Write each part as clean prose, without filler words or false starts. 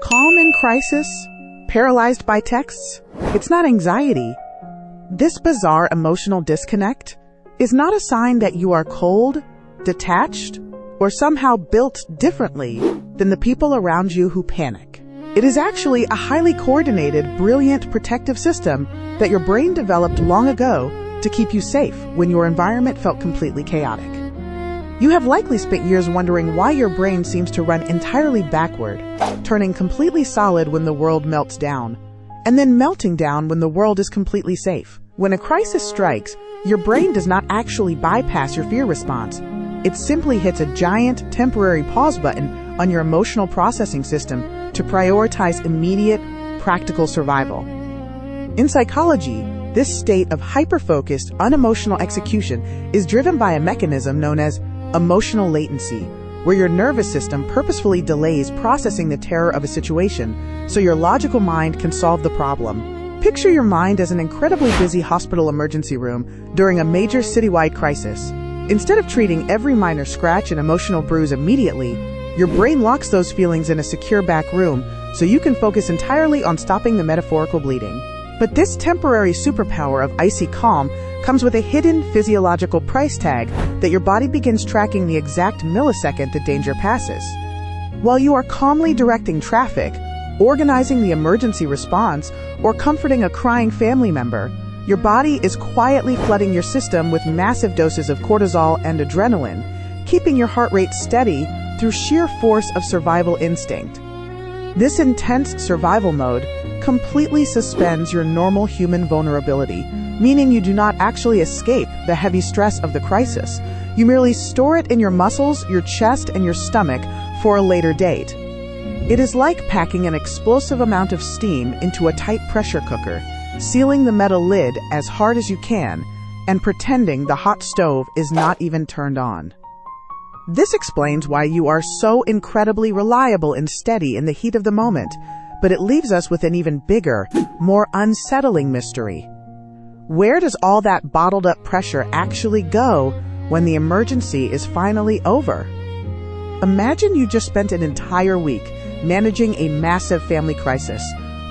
Calm in crisis? Paralyzed by texts? It's not anxiety. This bizarre emotional disconnect is not a sign that you are cold, detached, or somehow built differently than the people around you who panic. It is actually a highly coordinated, brilliant protective system that your brain developed long ago to keep you safe when your environment felt completely chaotic. You have likely spent years wondering why your brain seems to run entirely backward, turning completely solid when the world melts down, and then melting down when the world is completely safe. When a crisis strikes, your brain does not actually bypass your fear response. It simply hits a giant temporary pause button on your emotional processing system to prioritize immediate, practical survival. In psychology, this state of hyper-focused, unemotional execution is driven by a mechanism known as emotional latency, where your nervous system purposefully delays processing the terror of a situation so your logical mind can solve the problem. Picture your mind as an incredibly busy hospital emergency room during a major citywide crisis. Instead of treating every minor scratch and emotional bruise immediately, your brain locks those feelings in a secure back room so you can focus entirely on stopping the metaphorical bleeding. But this temporary superpower of icy calm comes with a hidden physiological price tag that your body begins tracking the exact millisecond the danger passes. While you are calmly directing traffic, organizing the emergency response, or comforting a crying family member, your body is quietly flooding your system with massive doses of cortisol and adrenaline, keeping your heart rate steady through sheer force of survival instinct. This intense survival mode completely suspends your normal human vulnerability, meaning you do not actually escape the heavy stress of the crisis. You merely store it in your muscles, your chest, and your stomach for a later date. It is like packing an explosive amount of steam into a tight pressure cooker, sealing the metal lid as hard as you can, and pretending the hot stove is not even turned on. This explains why you are so incredibly reliable and steady in the heat of the moment, but it leaves us with an even bigger, more unsettling mystery. Where does all that bottled up pressure actually go when the emergency is finally over? Imagine you just spent an entire week managing a massive family crisis,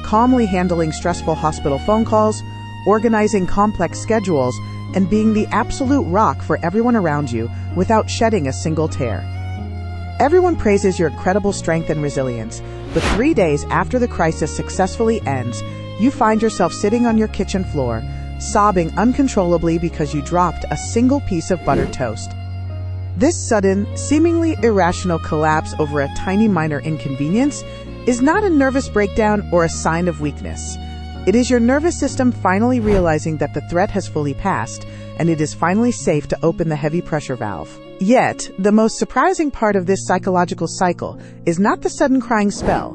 calmly handling stressful hospital phone calls, organizing complex schedules, and being the absolute rock for everyone around you without shedding a single tear. Everyone praises your incredible strength and resilience, but 3 days after the crisis successfully ends, you find yourself sitting on your kitchen floor, sobbing uncontrollably because you dropped a single piece of buttered toast. This sudden, seemingly irrational collapse over a tiny minor inconvenience is not a nervous breakdown or a sign of weakness. It is your nervous system finally realizing that the threat has fully passed, and it is finally safe to open the heavy pressure valve. Yet, the most surprising part of this psychological cycle is not the sudden crying spell,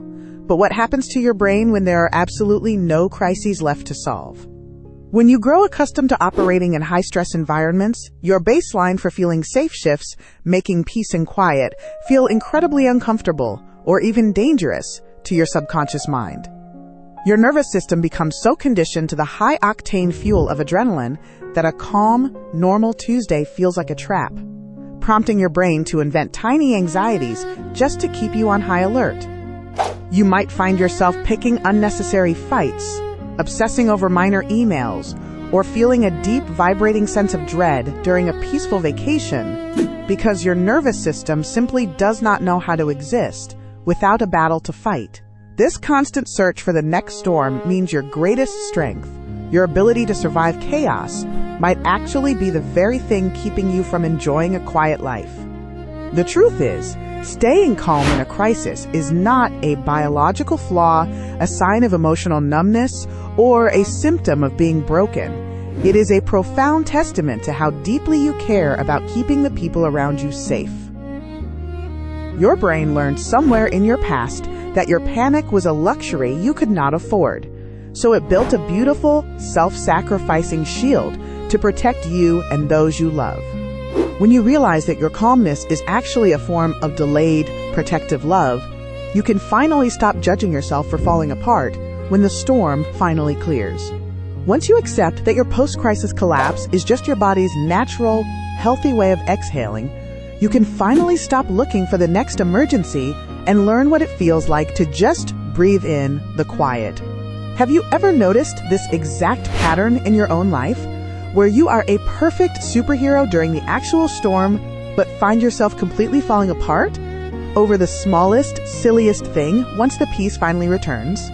but what happens to your brain when there are absolutely no crises left to solve. When you grow accustomed to operating in high-stress environments, your baseline for feeling safe shifts, making peace and quiet, feel incredibly uncomfortable or even dangerous to your subconscious mind. Your nervous system becomes so conditioned to the high-octane fuel of adrenaline that a calm, normal Tuesday feels like a trap, prompting your brain to invent tiny anxieties just to keep you on high alert. You might find yourself picking unnecessary fights, obsessing over minor emails, or feeling a deep, vibrating sense of dread during a peaceful vacation because your nervous system simply does not know how to exist without a battle to fight. This constant search for the next storm means your greatest strength, your ability to survive chaos, might actually be the very thing keeping you from enjoying a quiet life. The truth is, staying calm in a crisis is not a biological flaw, a sign of emotional numbness, or a symptom of being broken. It is a profound testament to how deeply you care about keeping the people around you safe. Your brain learned somewhere in your past that your panic was a luxury you could not afford, so it built a beautiful, self-sacrificing shield to protect you and those you love. When you realize that your calmness is actually a form of delayed, protective love, you can finally stop judging yourself for falling apart when the storm finally clears. Once you accept that your post-crisis collapse is just your body's natural, healthy way of exhaling, you can finally stop looking for the next emergency and learn what it feels like to just breathe in the quiet. Have you ever noticed this exact pattern in your own life, where you are a perfect superhero during the actual storm, but find yourself completely falling apart over the smallest, silliest thing once the peace finally returns?